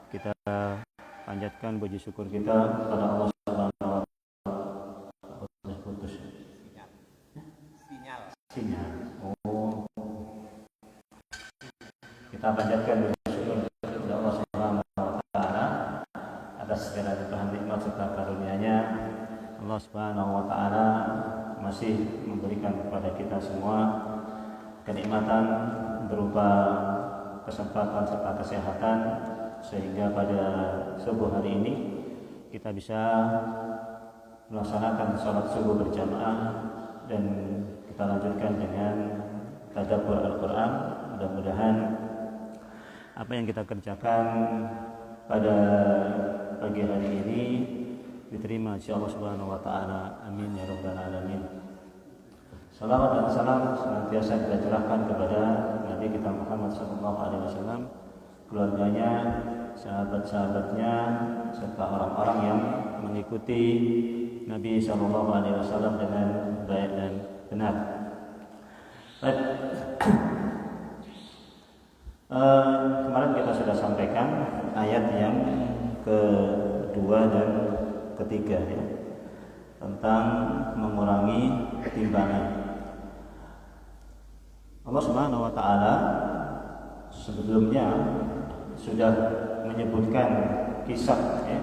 kita panjatkan puji syukur kita kepada Allah Subhanahu wa taala. Putus sinyal. Oh. Kita panjatkan puji syukur kepada Allah Subhanahu wa taala atas segala limpahan nikmat serta karunia-Nya. Allah Subhanahu wa taala masih memberikan kepada kita semua kenikmatan berupa kesempatan serta kesehatan, sehingga pada subuh hari ini kita bisa melaksanakan sholat subuh berjamaah dan kita lanjutkan dengan tadabbur Al-Quran. Mudah-mudahan apa yang kita kerjakan pada pagi hari ini diterima oleh Allah Subhanahu wa taala. Amin ya rabbal alamin. Salawat dan salam senantiasa kita curahkan kepada Nabi kita Muhammad sallallahu alaihi wasallam, keluarganya, sahabat-sahabatnya, serta orang-orang yang mengikuti Nabi sallallahu alaihi wasallam dengan baik dan benar. Baik. Kemarin kita sudah sampaikan ayat yang kedua dan ketiga ya, tentang mengurangi timbangan. Allah Subhanahu wa taala sebelumnya sudah menyebutkan kisah ya,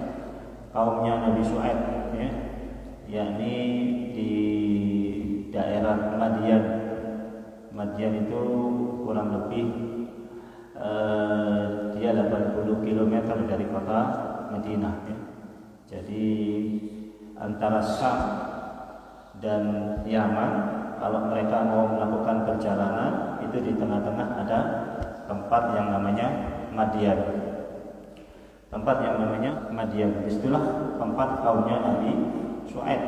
kaumnya Nabi Syuaib ya, yakni di daerah Madian. Madian itu kurang lebih dia 80 km dari kota Madinah ya. Jadi antara Syam dan Yaman, kalau mereka mau melakukan perjalanan itu di tengah-tengah ada tempat yang namanya Madian. Tempat yang namanya Madian, itulah tempat kaumnya Nabi Syuaib,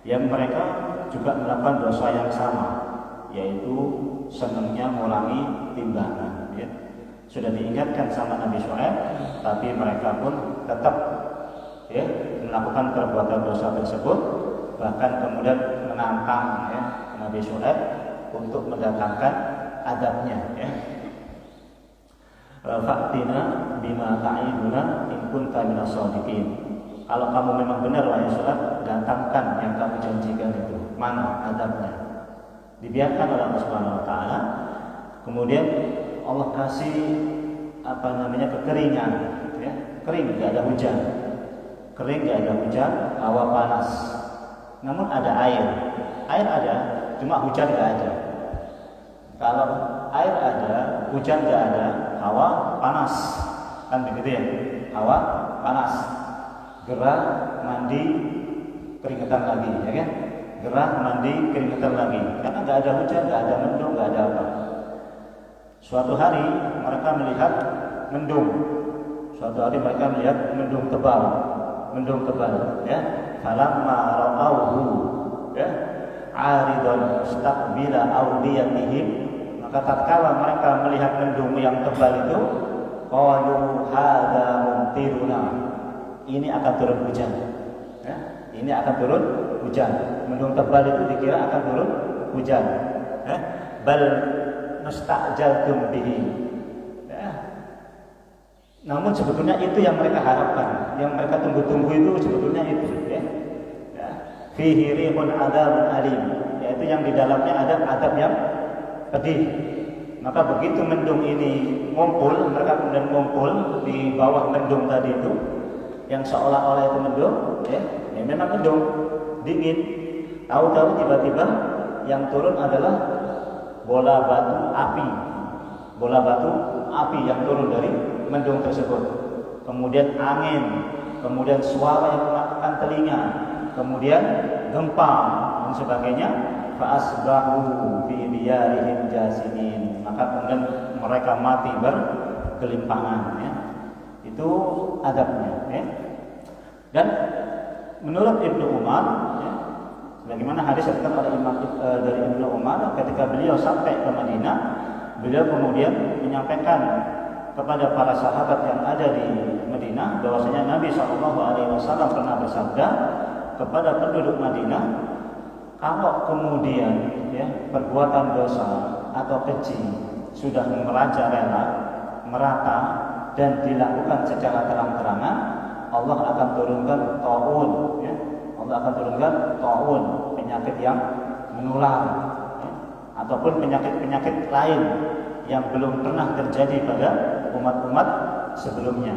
yang mereka juga melakukan dosa yang sama, yaitu senangnya mengurangi timbangan ya. Sudah diingatkan sama Nabi Syuaib, tapi mereka pun tetap ya melakukan perbuatan dosa tersebut, bahkan kemudian menantang ya Nabi Syuaib untuk mendatangkan adabnya ya. Fa'tina bima ta'iduna in kunta minas shadiqin. Kalau kamu memang benar wahai Syuaib, datangkan yang kamu janjikan itu. Mana adabnya? Dibiarkan oleh Allah Subhanahu wa taala. Kemudian Allah kasih kekeringan ya. Kering, enggak ada hujan. Kering, enggak ada hujan, hawa panas. Namun ada air. Air ada, cuma hujan enggak ada. Kalau air ada, hujan enggak ada, hawa panas. Kan begitu ya? Hawa panas. Gerah, mandi, keringetan lagi, ya kan? Gerah, mandi, keringetan lagi. Karena enggak ada hujan, enggak ada mendung, enggak ada apa. Suatu hari mereka melihat mendung. Suatu hari mereka melihat mendung tebal. Mendung tebal, ya. Falamma ra'awhu ya aridan mustaqbila awdiyatihim, maka tatkala mereka melihat mendung yang tebal itu, qalu hadza mumtiruna, ini akan turun hujan ya. Ini akan turun hujan. Mendung tebal itu dikira akan turun hujan ya. Bal nastajaltum bihi ya. Namun sebetulnya itu yang mereka harapkan, yang mereka tunggu-tunggu itu sebetulnya itu ya. Fihi rihun adzabun alim, yaitu yang di dalamnya ada azab yang pedih. Maka begitu mendung ini ngumpul, mereka kemudian ngumpul di bawah mendung tadi itu, yang seolah-olah itu mendung ya, memang mendung dingin. Tahu-tahu tiba-tiba yang turun adalah bola batu api. Bola batu api yang turun dari mendung tersebut. Kemudian angin, kemudian suara yang mengatakan telinga, kemudian gempa dan sebagainya. Fa'asbahu fi diyarihim jasimin, maka kemudian mereka mati bergelimpangan ya. Itu adabnya ya. Dan menurut Ibnu Umar ya, sebagaimana hadis dikatakan oleh Imam dari Ibnu Umar, ketika beliau sampai ke Madinah, beliau kemudian menyampaikan kepada para sahabat yang ada di Madinah bahwasanya Nabi SAW pernah bersabda kepada penduduk Madinah, kalau kemudian ya perbuatan dosa atau keji sudah merajalela, merata, dan dilakukan secara terang-terangan, Allah akan turunkan taun, ya. Allah akan turunkan taun, penyakit yang menular, ya. Ataupun penyakit-penyakit lain yang belum pernah terjadi pada umat-umat sebelumnya.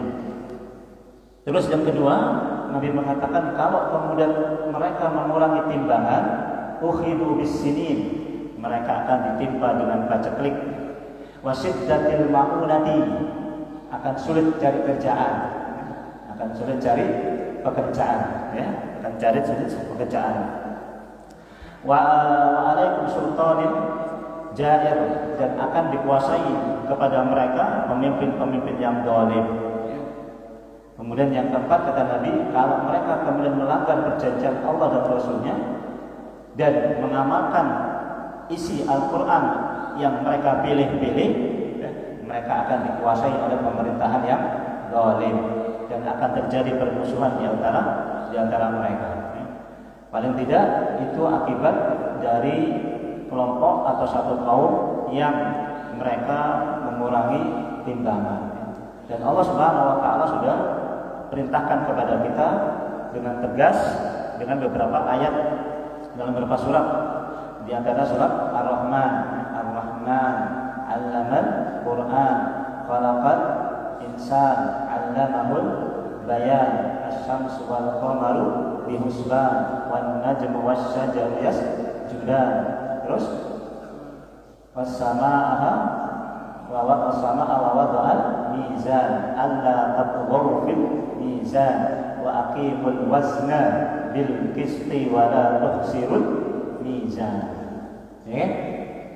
Terus yang kedua, Nabi mengatakan kalau kemudian mereka mengurangi timbangan, ukhidu bis-sinin, mereka akan ditimpa dengan paceklik. Wasiddatil ma'unati, akan sulit cari kerjaan, akan sulit cari pekerjaan, ya, akan cari sulit pekerjaan. Wa alaikum sultanin jair, dan akan dikuasai kepada mereka pemimpin-pemimpin yang zalim. Kemudian yang keempat kata Nabi, kalau mereka kemudian melanggar perjanjian Allah dan Rasulnya dan mengamalkan isi Al-Quran yang mereka pilih-pilih, mereka akan dikuasai oleh pemerintahan yang zalim dan akan terjadi permusuhan di antara mereka. Paling tidak itu akibat dari kelompok atau satu kaum yang mereka mengurangi timbangan. Dan Allah Subhanahu wa taala sudah perintahkan kepada kita dengan tegas dengan beberapa ayat dalam beberapa surat, di antara surat Ar-Rahman, Ar-Rahman 'allamal Qur'an, khalaqal insan 'allamahul bayan, asy-syamsu wal qamaru bihusban, wan najmu wasy-syajaru yasjudan. Terus was-samaa'a wa wada'al mizan alla tatghaw fil mizan wa aqimul wazna bil qisti wa la tukhsirul mizan. Ya,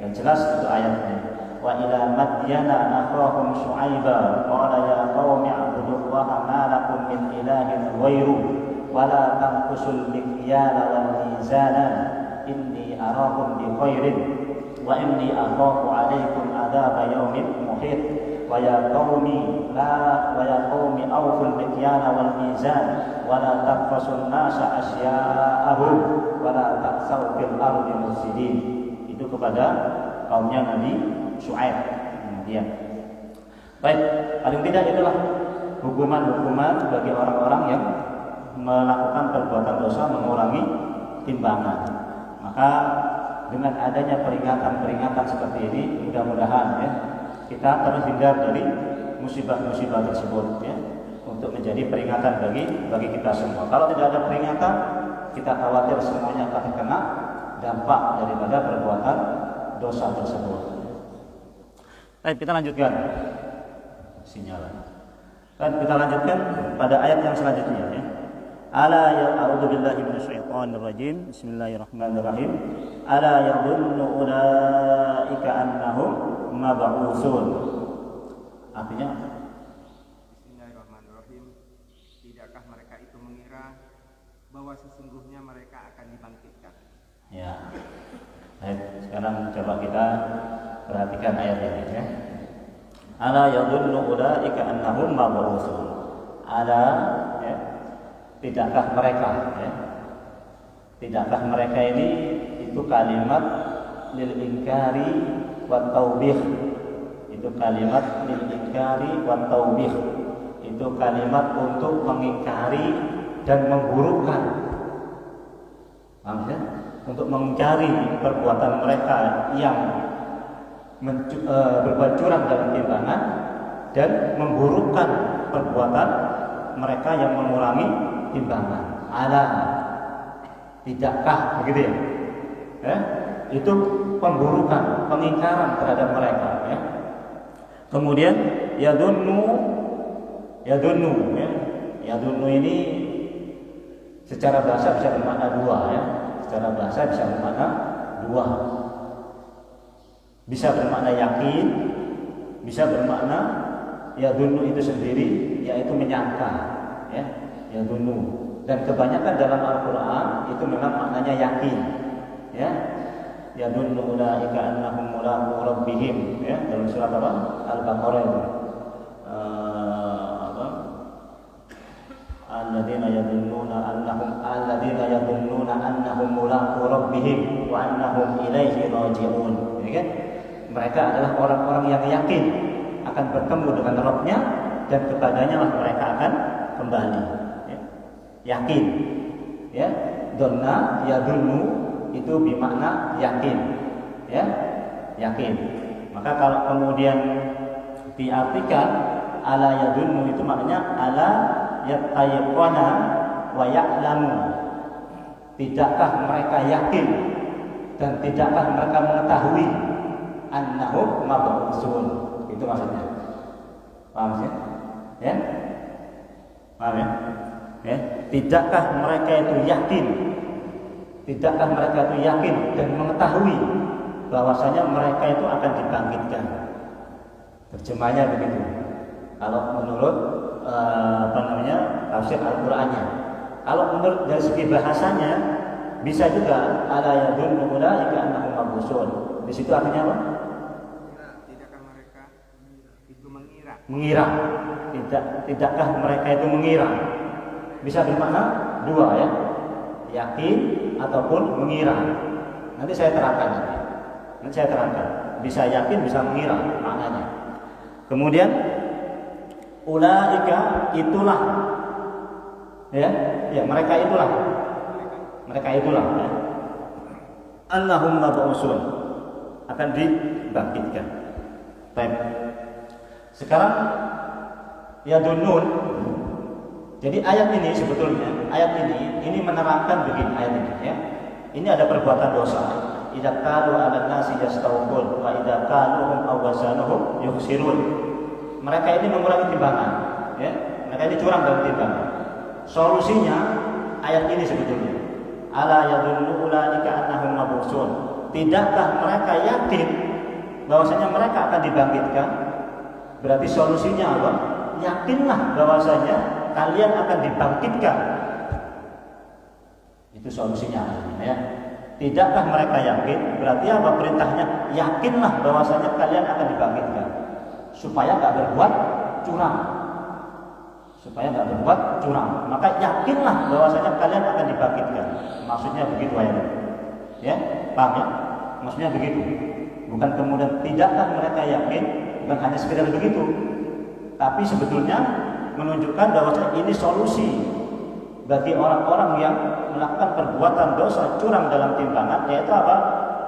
dan jelas itu ayatnya. Wa ila madyana akhahum syu'aiba qala ya qaumi ibudullaha ma lakum min ilahin ghairu wa la tanqusul mikyala wal mizana inni arakum bi khairin wa inni akhafu 'alaikum adzaba yaumin muhit wa ya qaumi awful mikyala wal mizan wa la taqfasun nasa asya'ahum wa la taqsaw fil ardi mufsidin. Itu kepada kaumnya Nabi Syuaib. Kemudian baik, paling tidak itulah hukuman-hukuman bagi orang-orang yang melakukan perbuatan dosa mengurangi timbangan. Maka dengan adanya peringatan-peringatan seperti ini, mudah-mudahan ya, kita terhindar dari musibah-musibah tersebut ya, untuk menjadi peringatan bagi kita semua. Kalau tidak ada peringatan, kita khawatir semuanya akan terkena dampak daripada perbuatan dosa tersebut. Baik, kita lanjutkan sinyal. Dan kita lanjutkan pada ayat yang selanjutnya ya. Ala ya a'udzubillahi minasyaitonir rajim. Bismillahirrahmanirrahim. Ala yadhunnu ulaika annahum mab'utsun. Artinya Bismillahirrahmanirrahim. Tidakkah mereka itu mengira bahwa sesungguhnya mereka akan dibangkitkan? Ya. Baik, sekarang coba kita perhatikan ayat ini ya. Ala yadhunnu ulaika annahum mab'utsun. Ala ya. Tidakkah mereka ya? Tidakkah mereka ini itu kalimat lil inkari wa taubih. Itu kalimat lil inkari wa taubih. Itu kalimat untuk mengingkari dan memburukkan. Paham ya? Untuk mengingkari perbuatan mereka yang berbuat curang dalam timbangan dan memburukkan perbuatan mereka yang mengurangi timbangan. Ala, tidakkah begitu ya? Itu pemburukan, pengingkaran terhadap mereka ya. Kemudian yadunnu ya. Yadunnu ini secara bahasa bisa bermakna dua ya. Secara bahasa bisa bermakna dua. Bisa bermakna yakin, bisa bermakna yadunnu itu sendiri yaitu menyangka ya. Yadunnu, dan kebanyakan dalam Al-Quran itu memang maknanya yakin ya. Yadunnu ulaika annahum mulaqu rabbihim ya, dalam surat apa? Al-Baqarah itu alladzina yadunnuna annahum mulaqu rabbihim wa annahum ilaihi raji'un ya kan? Mereka adalah orang-orang yang yakin akan bertemu dengan Rabb-nya dan kepadanya lah mereka akan kembali. Ya. Yakin. Ya, donna yadunnu itu bermakna yakin. Ya, yakin. Maka kalau kemudian diartikan ala yadunnu itu maknanya ala yattayqana wa ya'lamu. Tidakkah mereka yakin dan tidakkah mereka mengetahui annahum mab'utsun. Itu maksudnya. Paham ya? Ya? Paham ya? Ya, tidakkah mereka itu yakin? Tidakkah mereka itu yakin dan mengetahui bahwasanya mereka itu akan dibangkitkan? Terjemahnya begitu. Kalau menurut tafsir Al-Qur'annya. Kalau menurut dari segi bahasanya bisa juga ala yadunnu ulaika annahum mab'utsun. Di situ artinya apa? Tidakkah mereka itu mengira? Mengira. Tidakkah mereka itu mengira? Bisa bermakna dua ya, yakin ataupun mengira. Nanti saya terangkan Bisa yakin, bisa mengira maknanya. Kemudian ulaika itulah, ya mereka itulah, ya. Annahum mab'utsun, akan dibangkitkan. Baik. Sekarang yadunnun. Jadi ayat ini sebetulnya, ini menerangkan begini ayat ini ya. Ini ada perbuatan dosa. Idza qalu 'alan nasi yastawfun wa idza qaluhum aw wazanuhum yukhsirun. Mereka ini mengurangi timbangan, ya. Mereka ini curang dalam timbangan. Solusinya ayat ini sebetulnya. Ala yadullu ulaika annahum mab'utsun. Tidakkah mereka yakin bahwasanya mereka akan dibangkitkan? Berarti solusinya apa? Yakinlah bahwasanya kalian akan dibangkitkan. Itu solusinya ya. Tidakkah mereka yakin? Berarti apa perintahnya? Yakinlah bahwasanya kalian akan dibangkitkan. Supaya enggak berbuat curang. Maka yakinlah bahwasanya kalian akan dibangkitkan. Maksudnya begitu ayatnya. Ya, paham ya? Maksudnya begitu. Bukan kemudian tidakkah mereka yakin, bukan hanya sekedar begitu. Tapi sebetulnya menunjukkan bahwa ini solusi bagi orang-orang yang melakukan perbuatan dosa curang dalam timbangan, yaitu apa?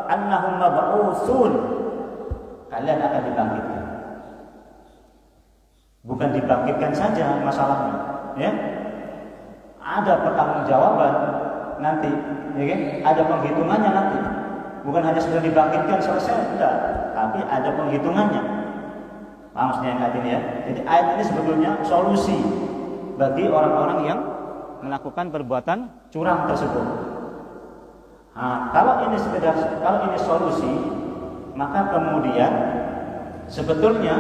Annahum mab'utsun. Kalian akan dibangkitkan. Bukan dibangkitkan saja masalahnya, ya. Ada pertanggungjawaban nanti, ya kan? Ada penghitungannya nanti. Bukan hanya sudah dibangkitkan selesai, tidak, tapi ada penghitungannya. Paham maksudnya yang ini ya? Jadi ayat ini sebetulnya solusi bagi orang-orang yang melakukan perbuatan curang tersebut. Nah, kalau ini solusi, maka kemudian sebetulnya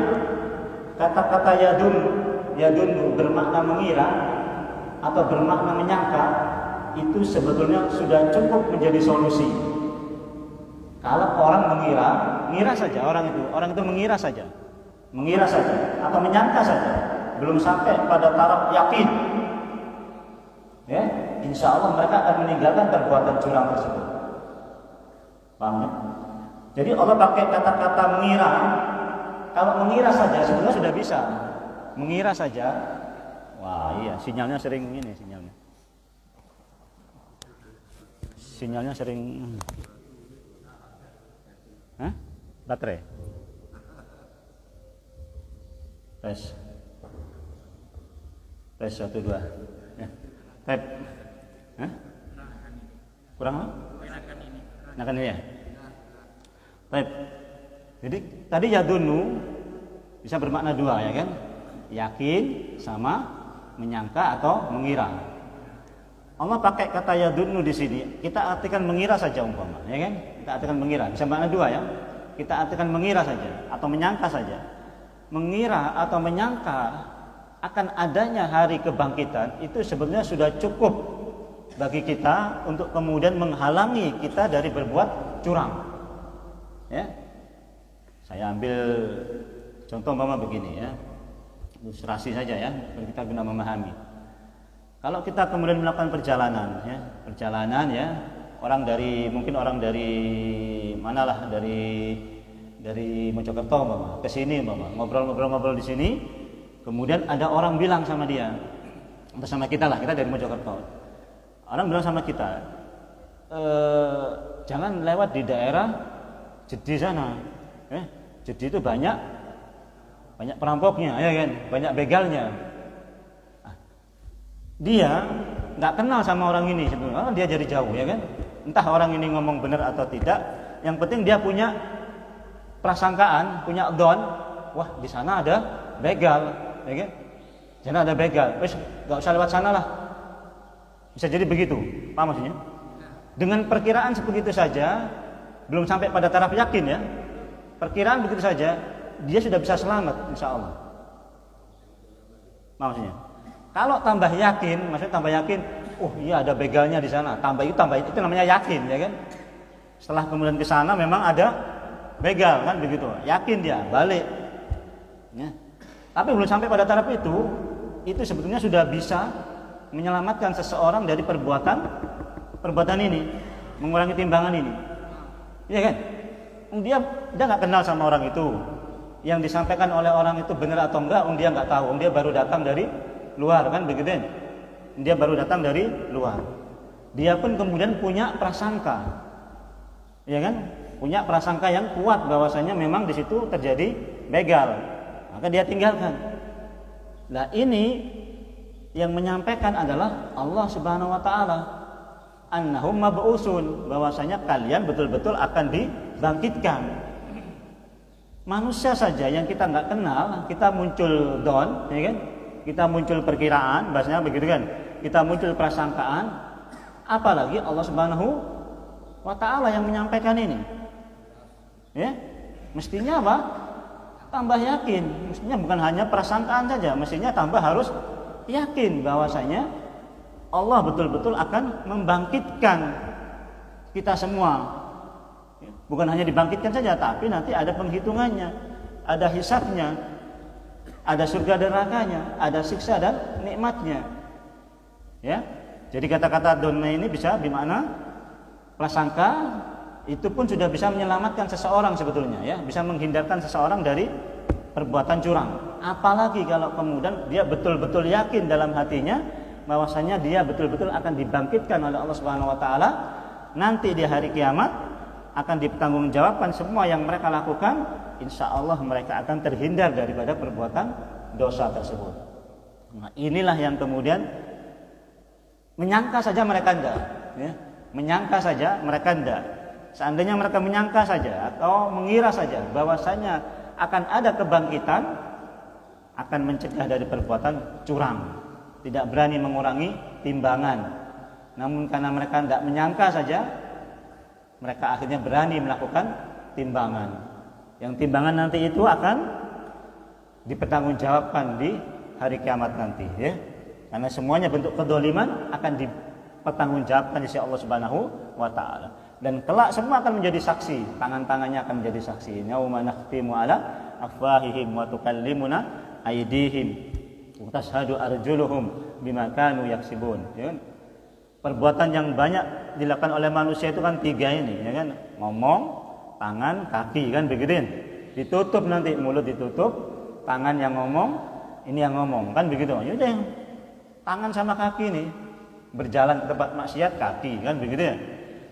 kata-kata yadun bermakna mengira atau bermakna menyangka itu sebetulnya sudah cukup menjadi solusi. Kalau orang mengira saja, orang itu mengira saja atau menyangka saja, belum sampai pada taraf yakin. Ya, insya Allah mereka akan meninggalkan perbuatan curang tersebut. Paham ya? Jadi Allah pakai kata-kata mengira. Kalau mengira saja sebenarnya sudah bisa. Mengira saja. Wah iya, sinyalnya sering ini sinyalnya. Sinyalnya sering. Hah? Baterai. Tes 1 2. Ya. Tep. Hah? Kurang apa? Enakan ini ya. Tep. Jadi tadi yadunu bisa bermakna dua ya kan? Yakin sama menyangka atau mengira. Allah pakai kata yadunu di sini. Kita artikan mengira saja umpama, ya kan? Kita artikan mengira. Bisa bermakna dua ya. Kita artikan mengira saja atau menyangka saja. Mengira atau menyangka akan adanya hari kebangkitan itu sebenarnya sudah cukup bagi kita untuk kemudian menghalangi kita dari berbuat curang. Ya. Saya ambil contoh umpama begini ya. Ilustrasi saja ya, biar kita guna memahami. Kalau kita kemudian melakukan perjalanan ya, mungkin orang dari manalah dari Mojokerto umpama ke sini umpama, ngobrol di sini. Kemudian ada orang bilang sama dia, bersama kita lah, kita dari Mojokerto. Orang bilang sama kita, jangan lewat di daerah Jedi sana. Jedi itu banyak perampoknya, ya kan, banyak begalnya. Dia nggak kenal sama orang ini sebenarnya, dia jadi jauh, ya kan. Entah orang ini ngomong benar atau tidak, yang penting dia punya prasangkaan, punya don, wah di sana ada begal, ya kan? Jangan ada begal, wes nggak usah lewat sana lah. Bisa jadi begitu, paham maksudnya? Dengan perkiraan sebegitu saja, belum sampai pada taraf yakin ya. Perkiraan begitu saja, dia sudah bisa selamat, insya Allah. Maksudnya, kalau tambah yakin, maksudnya tambah yakin, oh iya ada begalnya di sana, tambah itu namanya yakin, ya kan? Setelah kemudian ke sana memang ada begal, kan begitu, yakin dia balik. Ya. Tapi belum sampai pada taraf itu sebetulnya sudah bisa menyelamatkan seseorang dari perbuatan ini, mengurangi timbangan ini, iya kan? Dia nggak kenal sama orang itu, yang disampaikan oleh orang itu benar atau enggak, dia nggak tahu, dia baru datang dari luar, kan begitu kan? Dia baru datang dari luar. Dia pun kemudian punya prasangka, ya kan? Punya prasangka yang kuat bahwasanya memang di situ terjadi begal, maka dia tinggalkan. Nah ini yang menyampaikan adalah Allah Subhanahu Wa Taala, annahum mab'usun, bahwasanya kalian betul-betul akan dibangkitkan. Manusia saja yang kita nggak kenal, kita muncul don, ya kan? Kita muncul perkiraan, bahasanya begitu kan? Kita muncul prasangkaan, apalagi Allah Subhanahu Wa Taala yang menyampaikan ini. Ya, mestinya apa? Tambah yakin. Mestinya bukan hanya prasangkaan saja, mestinya tambah harus yakin bahwasanya Allah betul-betul akan membangkitkan kita semua. Bukan hanya dibangkitkan saja, tapi nanti ada penghitungannya, ada hisabnya, ada surga dan nerakanya, ada siksa dan nikmatnya. Ya, jadi kata-kata donna ini bisa bermakna prasangka. Itu pun sudah bisa menyelamatkan seseorang sebetulnya, ya, bisa menghindarkan seseorang dari perbuatan curang. Apalagi kalau kemudian dia betul-betul yakin dalam hatinya bahwasanya dia betul-betul akan dibangkitkan oleh Allah Subhanahu Wa Taala nanti di hari kiamat, akan dipertanggungjawabkan semua yang mereka lakukan. Insya Allah mereka akan terhindar daripada perbuatan dosa tersebut. Nah, inilah yang kemudian menyangka saja mereka enggak, ya, menyangka saja mereka enggak. Seandainya mereka menyangka saja atau mengira saja bahwasanya akan ada kebangkitan, akan mencegah dari perbuatan curang, tidak berani mengurangi timbangan. Namun karena mereka tidak menyangka saja, mereka akhirnya berani melakukan timbangan. Yang timbangan nanti itu akan dipertanggungjawabkan di hari kiamat nanti, ya. Karena semuanya bentuk kedzaliman akan dipertanggungjawabkan di sisi Allah Subhanahu Wa Taala. Dan kelak semua akan menjadi saksi, tangan-tangannya akan menjadi saksi. Yauma nakhtimu ala afwahihim wa tukallimuna aydihim wa tashhadu arjuluhum bima kanu yaksibun. Ya kan? Perbuatan yang banyak dilakukan oleh manusia itu kan tiga ini, ya kan? Ngomong, tangan, kaki, kan begitu. Ditutup nanti mulut ditutup, tangan yang ngomong, ini yang ngomong, kan begitu. Ya udah, tangan sama kaki nih berjalan ke tempat maksiat, kaki, kan begitu ya.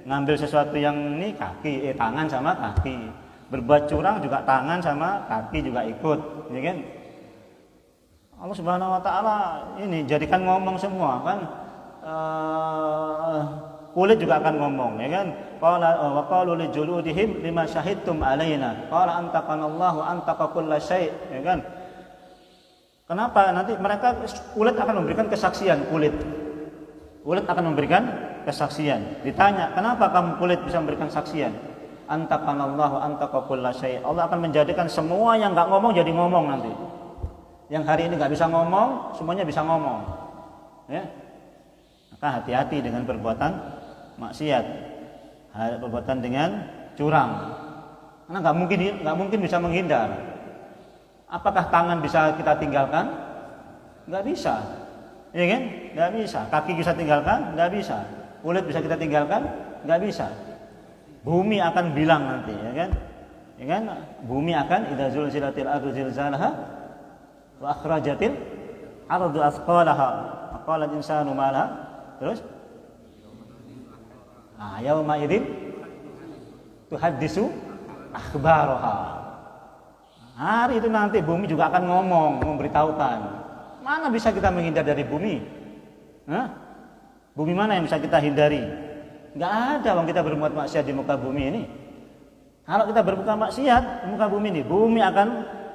Ngambil sesuatu yang ini kaki, tangan sama kaki. Berbuat curang juga tangan sama kaki juga ikut, ya kan? Allah Subhanahu Wa Taala ini jadikan ngomong semua, kan? Kulit juga akan ngomong, ya kan? Qala wa qalu li juludihim lima syahidtum alaina qala antaqanallahu antaqa kulla syai', ya kan? Kenapa nanti mereka kulit akan memberikan kesaksian, kulit akan memberikan kesaksian. Ditanya, kenapa kamu kulit bisa memberikan kesaksian? Antaqanallahu antaqa kulla syai'. Allah akan menjadikan semua yang enggak ngomong jadi ngomong nanti. Yang hari ini enggak bisa ngomong, semuanya bisa ngomong. Ya. Maka hati-hati dengan perbuatan maksiat, perbuatan dengan curang. Karena nggak mungkin bisa menghindar. Apakah tangan bisa kita tinggalkan? Nggak bisa, ya kan? Nggak bisa. Kaki bisa tinggalkan? Nggak bisa. Kulit bisa kita tinggalkan? Nggak bisa. Bumi akan bilang nanti, ya kan? Ya kan? Bumi akan idza zulzilatil ardu zilzalaha Wa akhrajatil ardu athqalaha. Qala al-insanu ma laha. Terus yauma idzin tuhaddisu akhbaraha. Hari itu nanti bumi juga akan ngomong, memberitahukan. Mana bisa kita menghindar dari bumi? Bumi mana yang bisa kita hindari? Enggak ada wong kita berbuat maksiat di muka bumi ini. Kalau kita berbuat maksiat di muka bumi ini, bumi akan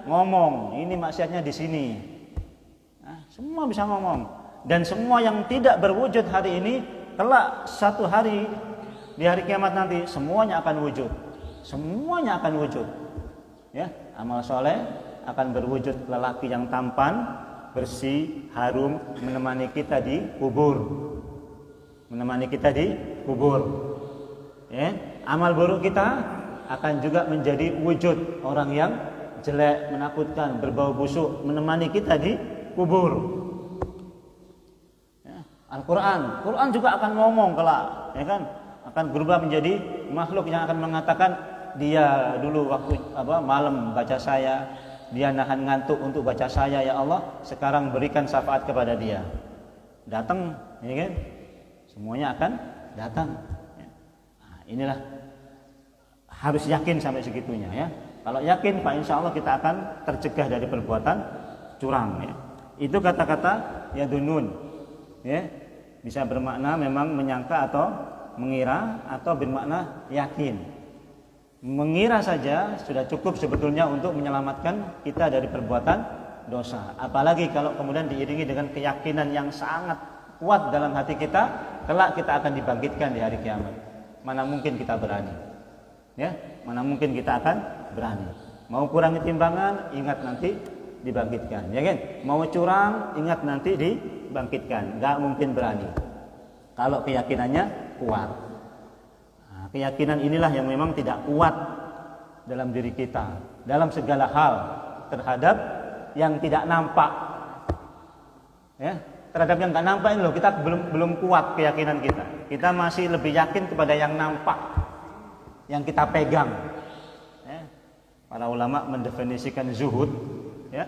ngomong, ini maksiatnya di sini. Semua bisa ngomong. Dan semua yang tidak berwujud hari ini, kelak satu hari di hari kiamat nanti semuanya akan wujud. Semuanya akan wujud. Ya, amal soleh akan berwujud lelaki yang tampan, bersih, harum, menemani kita di kubur. Menemani kita di kubur. Ya, amal buruk kita akan juga menjadi wujud orang yang jelek, menakutkan, berbau busuk, menemani kita di kubur. Ya, Quran juga akan ngomong kelak, ya kan? Akan berubah menjadi makhluk yang akan mengatakan, dia dulu waktu malam baca saya, dia nahan ngantuk untuk baca saya, ya Allah, sekarang berikan syafaat kepada dia. Datang, ya kan? Semuanya akan datang. Nah, inilah harus yakin sampai segitunya, ya. Kalau yakin, Pak, insya Allah kita akan tercegah dari perbuatan curang. Ya. Itu kata-kata yadunun, ya, bisa bermakna memang menyangka atau mengira, atau bermakna yakin. Mengira saja sudah cukup sebetulnya untuk menyelamatkan kita dari perbuatan dosa. Apalagi kalau kemudian diiringi dengan keyakinan yang sangat kuat dalam hati kita, kelak kita akan dibangkitkan di hari kiamat. Mana mungkin kita berani? Ya, mana mungkin kita akan berani? Mau kurangi timbangan, ingat nanti dibangkitkan, ya kan? Mau curang, ingat nanti dibangkitkan. Enggak mungkin berani kalau keyakinannya kuat. Nah, keyakinan inilah yang memang tidak kuat dalam diri kita, dalam segala hal terhadap yang tidak nampak. Ya, terhadap yang nggak nampak ini loh, kita belum kuat keyakinan kita. Kita masih lebih yakin kepada yang nampak, yang kita pegang. Ya. Para ulama mendefinisikan zuhud, ya,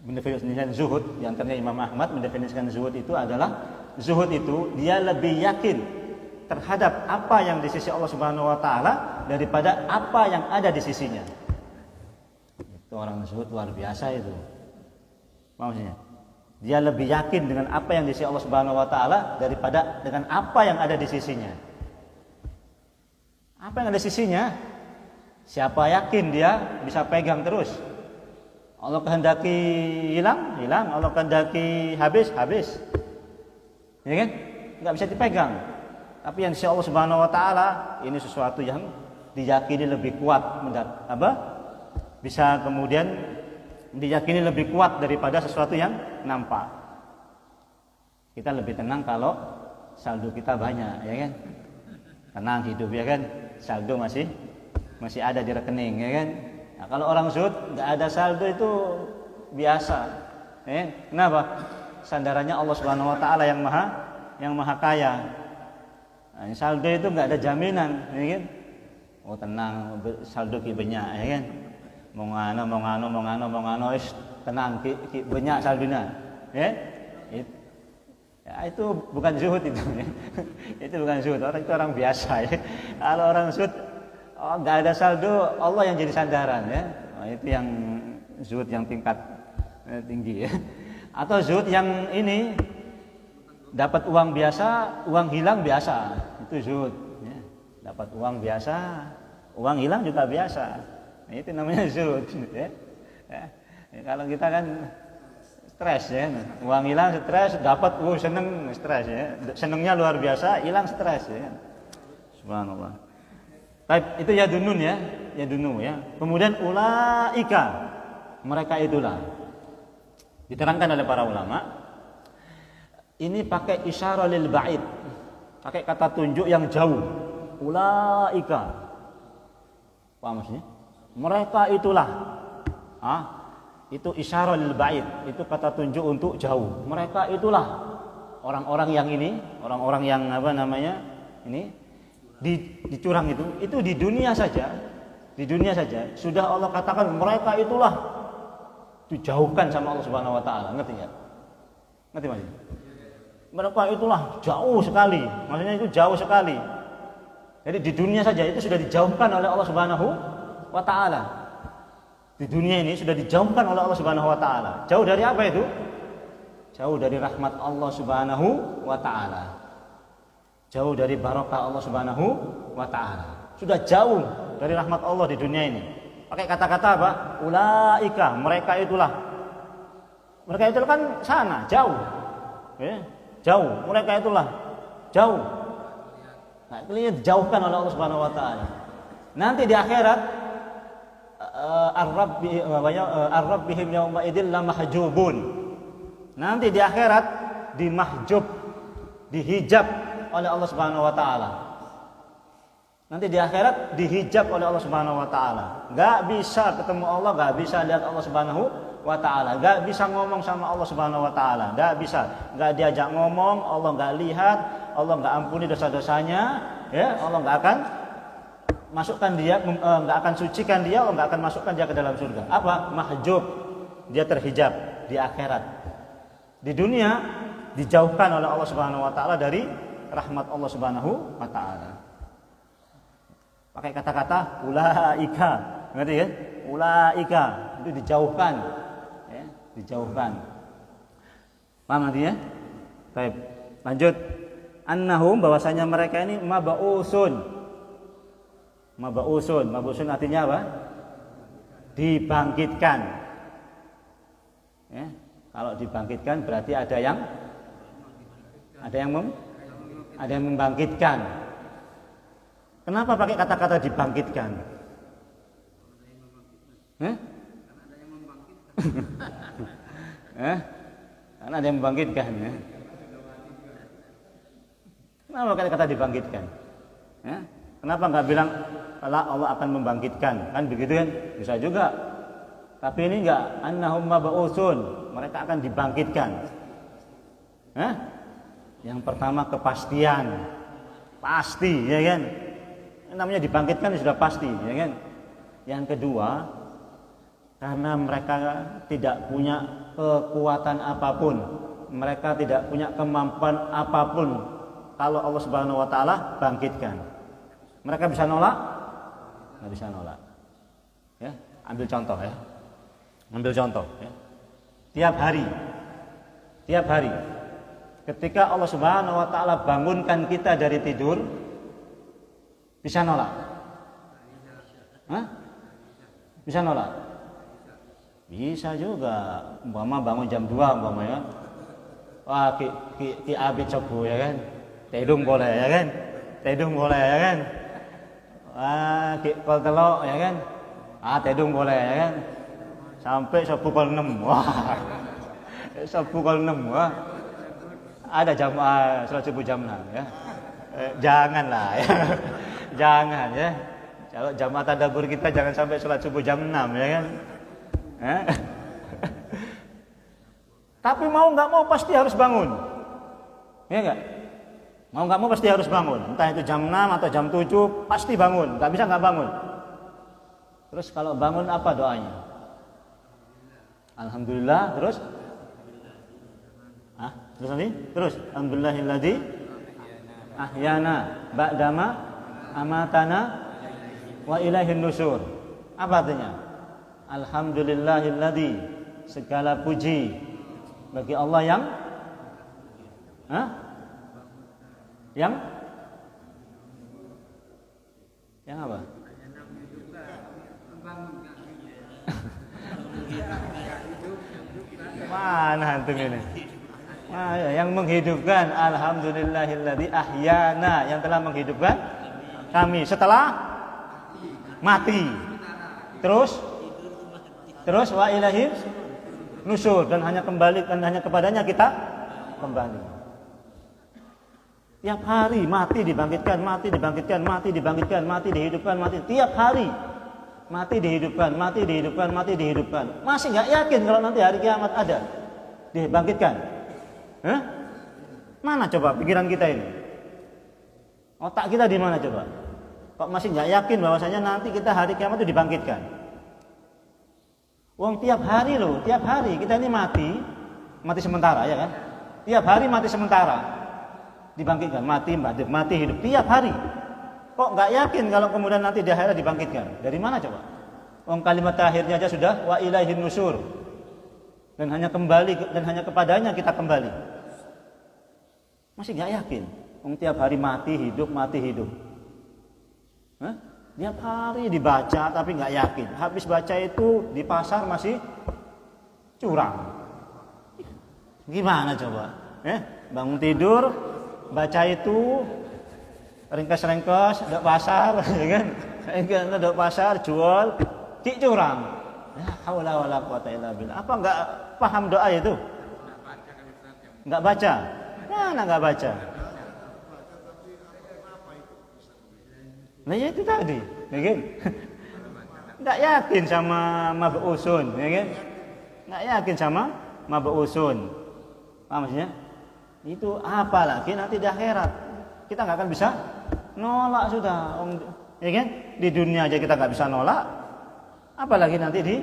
mendefinisikan zuhud. Di antaranya Imam Ahmad mendefinisikan zuhud itu adalah, zuhud itu dia lebih yakin terhadap apa yang di sisi Allah Subhanahu Wa Taala daripada apa yang ada di sisinya. Itu orang zuhud luar biasa itu. Maksudnya, dia lebih yakin dengan apa yang di sisi Allah Subhanahu Wa Taala daripada dengan apa yang ada di sisinya. Apa yang ada di sisinya? Siapa yakin dia bisa pegang terus? Allah kehendaki hilang, hilang. Allah kehendaki habis, habis. Ya kan? Enggak bisa dipegang. Tapi yang di sisi Allah Subhanahu Wa Taala ini sesuatu yang diyakini lebih kuat, bisa kemudian diyakini lebih kuat daripada sesuatu yang nampak. Kita lebih tenang kalau saldo kita banyak, ya kan? Tenang hidup, ya kan? Saldo masih ada di rekening, ya kan? Nah, kalau orang zuhud nggak ada saldo itu biasa. Kenapa? Sandarannya Allah Subhanahu Wa Taala yang maha kaya. Nah, saldo itu nggak ada jaminan, ya kan? Oh tenang, saldo ki banyak, ya kan? Mau ngano, tenang, ki banyak saldonya, ya? Itu bukan zuhud itu, ya. Itu bukan zuhud, itu orang biasa, ya. Kalau orang zuhud, nggak ada saldo, Allah yang jadi sandaran, ya. Itu yang zuhud yang tingkat tinggi, ya. Atau zuhud yang ini dapat uang biasa, uang hilang biasa, itu zuhud, ya. Dapat uang biasa, uang hilang juga biasa. Nah, itu namanya zuhud, ya. Kalau kita kan stres, ya, uang hilang stres, dapat seneng stres, ya, senengnya luar biasa, hilang stres, ya. Subhanallah. Baik, itu yadunun, ya, yadunu, ya. Kemudian ulaika, mereka itulah. Diterangkan oleh para ulama, ini pakai isyarah lil ba'id, pakai kata tunjuk yang jauh. Ulaika, apa maksudnya? Mereka itulah, itu isyarah lil ba'id, itu kata tunjuk untuk jauh. Mereka itulah orang-orang yang ini, orang-orang yang ini dicurang itu di dunia saja, sudah Allah katakan mereka itulah dijauhkan sama Allah Subhanahu wa taala. Ngerti enggak? Ngerti Mas? Mereka itulah jauh sekali. Maksudnya itu jauh sekali. Jadi di dunia saja itu sudah dijauhkan oleh Allah Subhanahu wa taala. Di dunia ini sudah dijauhkan oleh Allah Subhanahu wa taala. Jauh dari apa itu? Jauh dari rahmat Allah Subhanahu wa taala. Jauh dari barokah Allah Subhanahu wa taala. Sudah jauh dari rahmat Allah di dunia ini. Pakai kata-kata apa? Ulaika, mereka itulah. Mereka itu kan sana, jauh. Ya, jauh. Mereka itulah jauh. Nah, ini dijauhkan oleh Allah Subhanahu wa taala. Nanti di akhirat ar-rabbihim yauma idzil lamahjubun. Nanti di akhirat dimahjub, dihijab oleh Allah Subhanahu wa taala. Nanti di akhirat dihijab oleh Allah Subhanahu wa taala. Enggak bisa ketemu Allah, enggak bisa lihat Allah Subhanahu wa taala, enggak bisa ngomong sama Allah Subhanahu wa taala, enggak bisa, enggak diajak ngomong, Allah enggak lihat, Allah enggak ampuni dosa-dosanya, ya, Allah enggak akan masukkan dia, enggak akan sucikan dia, Allah enggak akan masukkan dia ke dalam surga. Apa? Mahjub. Dia terhijab di akhirat. Di dunia dijauhkan oleh Allah Subhanahu wa taala dari rahmat Allah Subhanahu wa taala. Pakai kata-kata ulaika, ngerti ya? Ulaika itu dijauhkan, ya, dijauhkan. Paham nanti ya? Baik, lanjut. Annahum, bahwasanya mereka ini mab'usun. Mab'usun artinya apa? Dibangkitkan. Ya, kalau dibangkitkan berarti ada yang membangkitkan. Kenapa pakai kata-kata dibangkitkan? Karena ada yang membangkitkan. Ya. Kenapa pakai kata dibangkitkan? Ya. Kenapa nggak bilang Allah akan membangkitkan? Kan begitu kan? Bisa juga. Tapi ini enggak. Annahum mab'usun. Mereka akan dibangkitkan. Yang pertama kepastian. Pasti, ya kan? Namanya dibangkitkan sudah pasti, ya kan? Yang kedua, karena mereka tidak punya kekuatan apapun, mereka tidak punya kemampuan apapun, kalau Allah Subhanahu wa taala bangkitkan, mereka bisa nolak? Nggak bisa nolak. Ya, ambil contoh ya. Ambil contoh ya. Tiap hari ketika Allah Subhanahu wa taala bangunkan kita dari tidur, bisa nolak? Bisa nolak? Bisa juga. Umpama bangun jam 2 umpama ya. Wah, ki abit cobu ya kan. Tedung boleh ya kan. Tedung boleh ya kan. Wah, ki kol telok ya kan. Tedung boleh ya kan. Sampai sabu kol 6. Wah. Sabu kol 6. Wah. Ada jam salat subuh jam 6 ya. Janganlah ya. Jangan ya. Kalau jamaah tadabbur kita jangan sampai sholat subuh jam 6 ya kan. Tapi mau nggak mau pasti harus bangun. Ya enggak? Mau nggak mau pasti harus bangun. Entah itu jam 6 atau jam 7 pasti bangun. Nggak bisa nggak bangun. Terus kalau bangun apa doanya? Alhamdulillah. Terus? Terus nanti? Terus alhamdulillahilladzi ahyana ba'dama amatana wa ilaihin nusur. Apa artinya? Alhamdulillahilladzi, segala puji bagi Allah yang apa? Mana antum ini? Yang menghidupkan. Alhamdulillahilladzi ahyana, yang telah menghidupkan kami setelah mati. Terus wa ilaihi nusur, dan hanya kepadanya kita kembali. Tiap hari mati dibangkitkan, mati dibangkitkan, mati dibangkitkan, mati dihidupkan, mati tiap hari. Mati dihidupkan, mati dihidupkan, mati dihidupkan. Masih enggak yakin kalau nanti hari kiamat ada dibangkitkan? Mana coba pikiran kita ini? Otak kita di mana coba? Kok masih nggak yakin bahwasanya nanti kita hari kiamat itu dibangkitkan? Wong tiap hari loh, tiap hari kita ini mati sementara ya kan? Tiap hari mati sementara, dibangkitkan, mati hidup tiap hari. Kok nggak yakin kalau kemudian nanti di akhirat dibangkitkan? Dari mana coba? Wong kalimat terakhirnya aja sudah wa ilaihin nusur, dan hanya kepadanya kita kembali. Masih nggak yakin? Wong tiap hari mati hidup. Hah? Tiap hari dibaca tapi nggak yakin. Habis baca itu di pasar masih curang. Gimana coba? Bangun tidur, baca itu, ringkes, dok pasar, ya kan? Dok pasar, jual, curang. Ya haula wala quwata illa billah. Apa nggak paham doa itu? Nggak baca. Mana nggak baca? Nah ya itu tadi, ya kan? Nggak yakin sama mab'usun, ya kan? Nggak yakin sama mab'usun. Apa maksudnya? Itu apa lagi nanti di akhirat? Kita nggak akan bisa nolak sudah, ya kan? Di dunia aja kita nggak bisa nolak, apalagi nanti di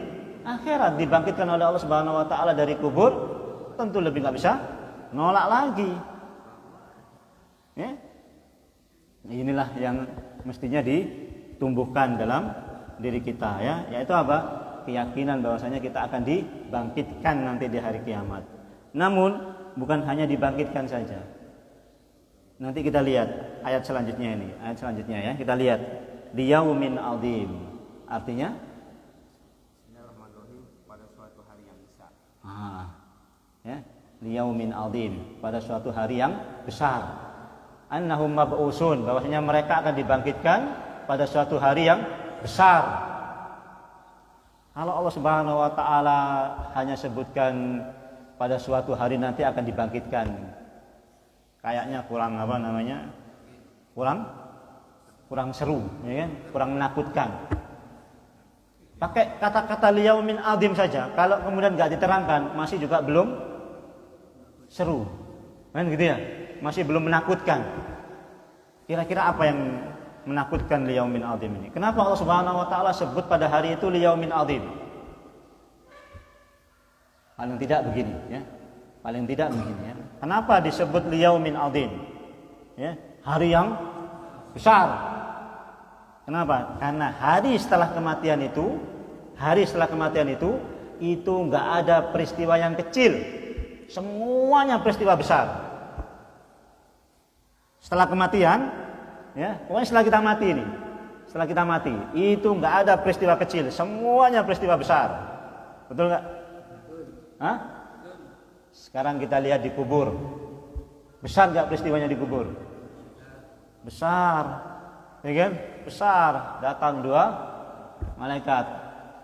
akhirat dibangkitkan oleh Allah Subhanahu Wa Taala dari kubur, tentu lebih nggak bisa nolak lagi. Ya? Inilah yang mestinya ditumbuhkan dalam diri kita, ya, yaitu apa? Keyakinan bahwasanya kita akan dibangkitkan nanti di hari kiamat. Namun bukan hanya dibangkitkan saja. Nanti kita lihat ayat selanjutnya ya. Kita lihat liyaumin adzim. Artinya pada suatu hari yang besar. Ya, liyaumin adzim, pada suatu hari yang besar. Annahum mab'usun, bahwasanya mereka akan dibangkitkan pada suatu hari yang besar. Kalau Allah Subhanahu Wa Taala hanya sebutkan pada suatu hari nanti akan dibangkitkan, kayaknya kurang kurang seru, ya kan? Kurang menakutkan. Pakai kata-kata liyaumin adzim saja, kalau kemudian nggak diterangkan masih juga belum seru, kan gitu ya? Masih belum menakutkan. Kira-kira apa yang menakutkan liyaumin adzim ini? Kenapa Allah Subhanahu Wa Taala sebut pada hari itu liyaumin adzim? Paling tidak begini, ya. Kenapa disebut liyaumin adzim? Ya, hari yang besar. Kenapa? Karena hari setelah kematian itu nggak ada peristiwa yang kecil, semuanya peristiwa besar. Setelah kematian, ya, pokoknya setelah kita mati, itu nggak ada peristiwa kecil, semuanya peristiwa besar. Betul nggak? Hah? Sekarang kita lihat di kubur, besar nggak peristiwanya di kubur? Besar, ya kan? Besar. Datang 2 malaikat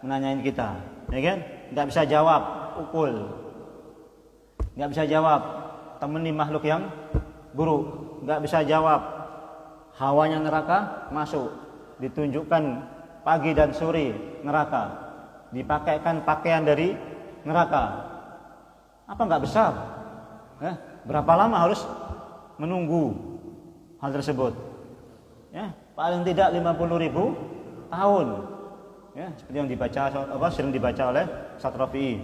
menanyain kita, ya kan? Nggak bisa jawab, ukul. Nggak bisa jawab, temani makhluk yang buruk. Nggak bisa jawab, hawanya neraka masuk, ditunjukkan pagi dan sore neraka, dipakaikan pakaian dari neraka. Apa nggak besar? Berapa lama harus menunggu hal tersebut? Ya, paling tidak 50.000 tahun. Ya, seperti yang sering dibaca oleh Satrafi.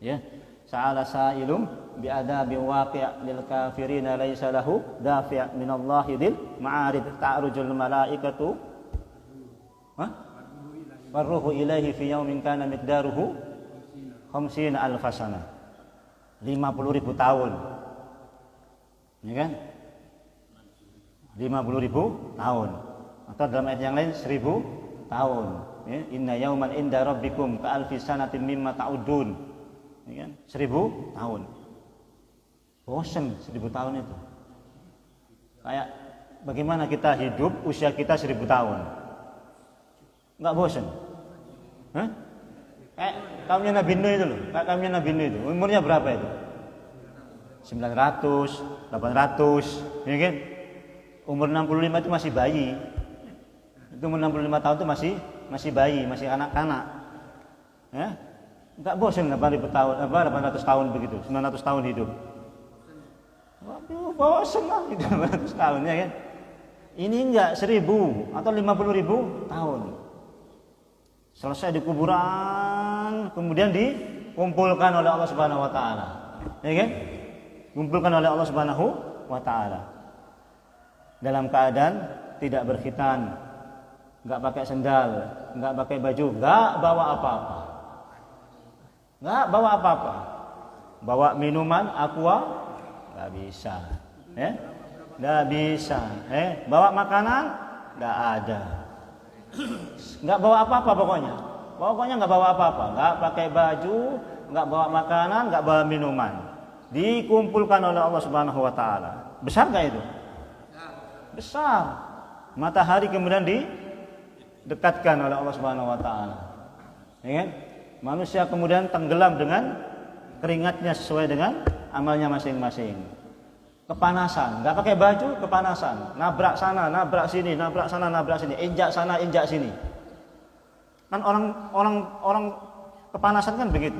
Ya, sa'ala sa'ilum bi'adabi waqi' lil kafirina laisa lahu dafi' minallahi dil ma'arid ta'rujul malaikatu warruhu ilaihi fi yaumin kana miqdaruhu 50,000 sana. 50.000 tahun. Ya kan? 50.000 tahun. Atau dalam ayat yang lain 1.000 tahun. Ya, inna yauman inda rabbikum ka alfi sanatin mimma ta'udun. Ya kan? 1.000 tahun. Bosan 1.000 tahun itu. Kayak bagaimana kita hidup usia kita 1.000 tahun? Enggak bosan? Hah? Kayak kaumnya Nabi Nuh itu loh. Kayak kaumnya Nabi Nuh itu. Umurnya berapa itu? 900, 800, ya kan? Umur 65 itu masih bayi. Itu umur 65 tahun itu masih bayi, masih anak-anak. Ya? Enggak bosan 800 tahun begitu, 900 tahun hidup. Waduh, bosan lah itu 900 tahun, ya kan? Ini enggak 1.000 atau 50.000 tahun. Selesai di kuburan, kemudian dikumpulkan oleh Allah Subhanahu wa taala. Ya kan? Kumpulkan oleh Allah Subhanahu wa taala. Dalam keadaan tidak berkhitan, enggak pakai sendal, enggak pakai baju, enggak bawa apa-apa. Enggak bawa apa-apa. Bawa minuman aqua enggak bisa. Ya? Enggak bisa. Bawa makanan enggak ada. Enggak bawa apa-apa pokoknya. Pokoknya enggak bawa apa-apa, enggak pakai baju, enggak bawa makanan, enggak bawa minuman. Dikumpulkan oleh Allah Subhanahu wa taala. Besar enggak itu? Besar. Matahari kemudian didekatkan oleh Allah Subhanahu wa taala. Ya kan? Manusia kemudian tenggelam dengan keringatnya sesuai dengan amalnya masing-masing. Kepanasan, nggak pakai baju, kepanasan, nabrak sana, nabrak sini, nabrak sana, nabrak sini, injak sana, injak sini. Kan orang kepanasan kan begitu.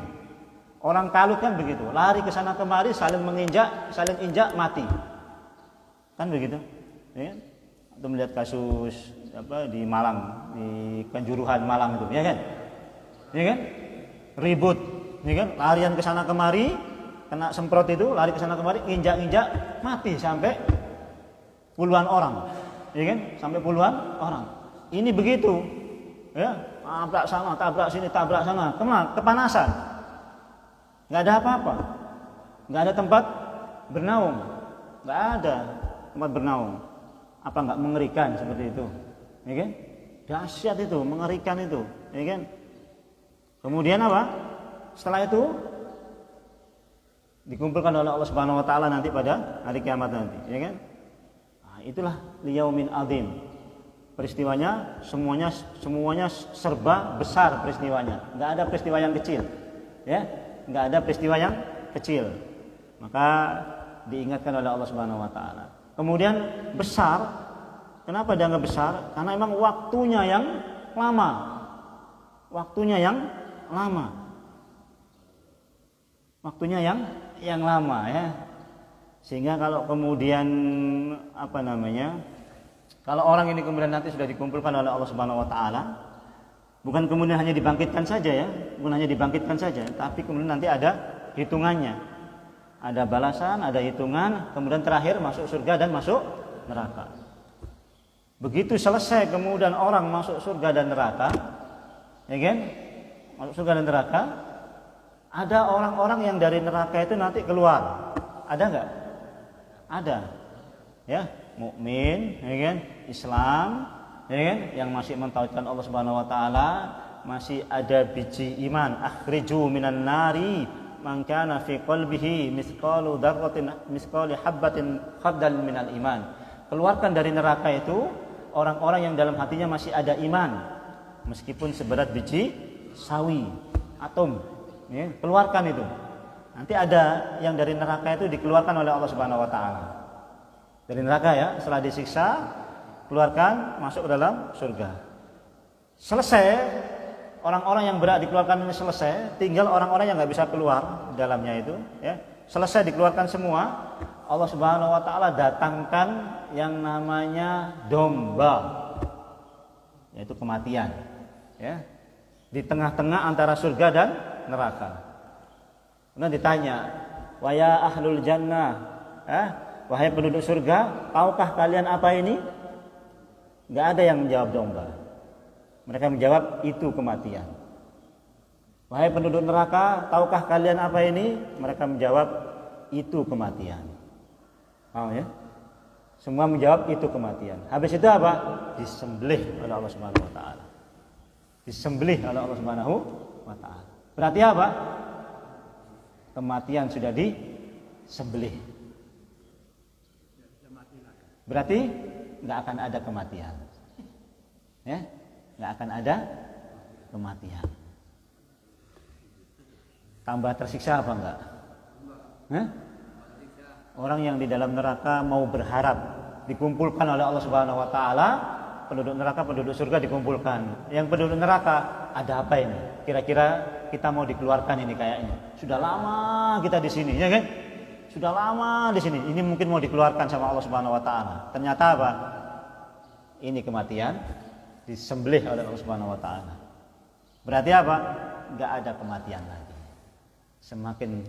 Orang kalut kan begitu, lari ke sana kemari, saling menginjak, saling injak, mati. Kan begitu. Ya? Atau melihat kasus di Malang, di Kanjuruhan Malang itu, ya kan? Ya kan? Ribut, ya kan? Larian ke sana kemari, kena semprot itu, lari ke sana kemari, injak-injak, mati sampai puluhan orang, ya kan? Sampai puluhan orang. Ini begitu, ya, tabrak sana, tabrak sini, tabrak sana, kepanasan, nggak ada apa-apa, nggak ada tempat bernaung, nggak ada tempat bernaung. Apa nggak mengerikan seperti itu, ya kan? Dahsyat itu, mengerikan itu, ya kan? Kemudian apa? Setelah itu dikumpulkan oleh Allah Subhanahu wa taala nanti pada hari kiamat nanti, ya kan? Nah, itulah liyaumin adzim. Peristiwanya semuanya serba besar peristiwanya. Enggak ada peristiwa yang kecil. Ya, enggak ada peristiwa yang kecil. Maka diingatkan oleh Allah Subhanahu wa taala. Kemudian besar, kenapa dianggap besar? Karena memang waktunya yang lama. Waktunya yang lama. Waktunya yang lama, ya. Sehingga kalau kemudian kalau orang ini kemudian nanti sudah dikumpulkan oleh Allah Subhanahu wa taala, bukan kemudian hanya dibangkitkan saja, ya, bukan hanya dibangkitkan saja, tapi kemudian nanti ada hitungannya. Ada balasan, ada hitungan, kemudian terakhir masuk surga dan masuk neraka. Begitu selesai kemudian orang masuk surga dan neraka, ya kan? Masuk surga dan neraka, ada orang-orang yang dari neraka itu nanti keluar. Ada enggak? Ada. Ya, mukmin, ya kan? Islam, ya kan? Yang masih mentauhidkan Allah Subhanahu wa taala, masih ada biji iman. Akhriju minan nari man kana fi qalbihi misqalu dzarratin misqali habatin khardal minal iman. Keluarkan dari neraka itu orang-orang yang dalam hatinya masih ada iman, meskipun seberat biji sawi, atom. Ya, keluarkan itu. Nanti ada yang dari neraka itu dikeluarkan oleh Allah Subhanahu wa taala. Dari neraka, ya, setelah disiksa, keluarkan, masuk ke dalam surga. Selesai, orang-orang yang berat dikeluarkan ini selesai, tinggal orang-orang yang nggak bisa keluar di dalamnya itu, ya. Selesai dikeluarkan semua, Allah Subhanahu wa taala datangkan yang namanya domba, yaitu kematian, ya. Di tengah-tengah antara surga dan neraka. Kemudian ditanya, wa ya ahlul jannah, wahai penduduk surga, tahukah kalian apa ini? Enggak ada yang menjawab domba. Mereka menjawab, itu kematian. Wahai penduduk neraka, tahukah kalian apa ini? Mereka menjawab, itu kematian. Paham, ya? Semua menjawab itu kematian. Habis itu apa? Disembelih oleh Allah Subhanahu wa taala. Disembelih oleh Allah Subhanahu wa taala. Berarti apa? Kematian sudah disembelih. Berarti enggak akan ada kematian. Ya? Enggak akan ada kematian. Tambah tersiksa apa enggak? Orang yang di dalam neraka mau berharap dikumpulkan oleh Allah Subhanahu wa taala, penduduk neraka, penduduk surga dikumpulkan. Yang penduduk neraka, ada apa ini? Kira-kira kita mau dikeluarkan ini kayaknya. Sudah lama kita di sini, ya kan? Sudah lama di sini. Ini mungkin mau dikeluarkan sama Allah Subhanahu wa taala. Ternyata apa? Ini kematian disembelih oleh Allah Subhanahu wa taala. Berarti apa? Nggak ada kematian lagi. Semakin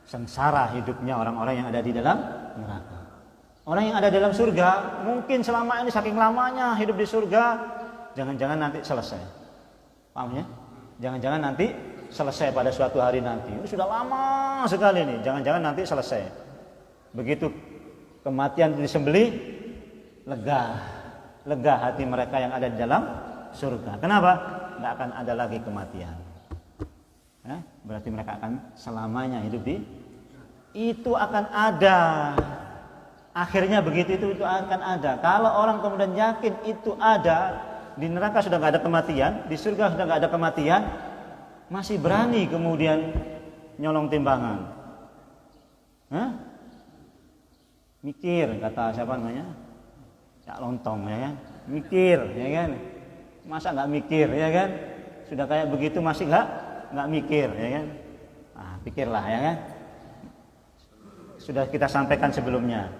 sengsara hidupnya orang-orang yang ada di dalam neraka. Orang yang ada dalam surga mungkin selama ini saking lamanya hidup di surga, jangan-jangan nanti selesai. Paham ya? Jangan-jangan nanti selesai pada suatu hari nanti. Ini sudah lama sekali nih, jangan-jangan nanti selesai. Begitu kematian disembelih, lega hati mereka yang ada di dalam surga. Kenapa? Nggak akan ada lagi kematian. Berarti mereka akan selamanya hidup di itu akan ada. Akhirnya begitu itu akan ada. Kalau orang kemudian yakin itu ada, di neraka sudah nggak ada kematian, di surga sudah nggak ada kematian, masih berani kemudian nyolong timbangan. Mikir, kata siapa namanya? Cak Lontong, ya kan? Mikir, ya kan? Masa nggak mikir, ya kan? Sudah kayak begitu masih nggak mikir, ya kan? Nah, pikirlah, ya kan? Sudah kita sampaikan sebelumnya.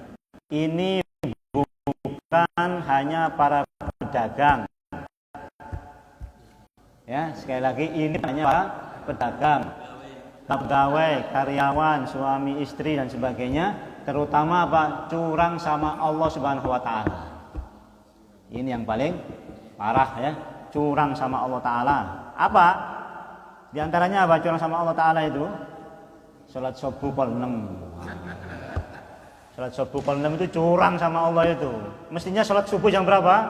Ini bukan hanya para pedagang. Ya, sekali lagi ini hanya para pedagang, pegawai, karyawan, suami, istri dan sebagainya, terutama apa? Curang sama Allah Subhanahu wa taala. Ini yang paling parah ya, curang sama Allah taala. Apa? Di antaranya apa curang sama Allah taala itu? Salat subuh pol 6. Salat subuh pol 6 itu curang sama Allah itu. Mestinya salat subuh jam berapa?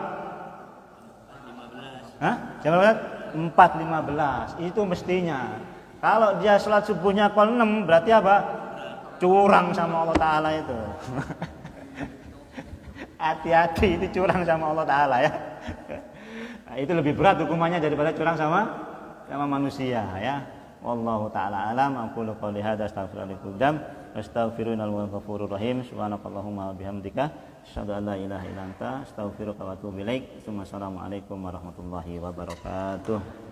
4.15. Jam berapa? 4.15. Itu mestinya. Kalau dia salat subuhnya pol 6 berarti apa? Curang sama Allah taala itu. Hati-hati, itu curang sama Allah taala ya. Nah, itu lebih berat hukumannya daripada curang sama manusia ya. Wallahu taala alam. Aqulu qouli hadza astaghfirullahaladzim wastaghfirullahal ghafurur rahim. Subhanakallahumma wa bihamdika asyhadu an la ilaha illa anta astaghfiruka wa atubu ilaik. Assalamualaikum warahmatullahi wabarakatuh.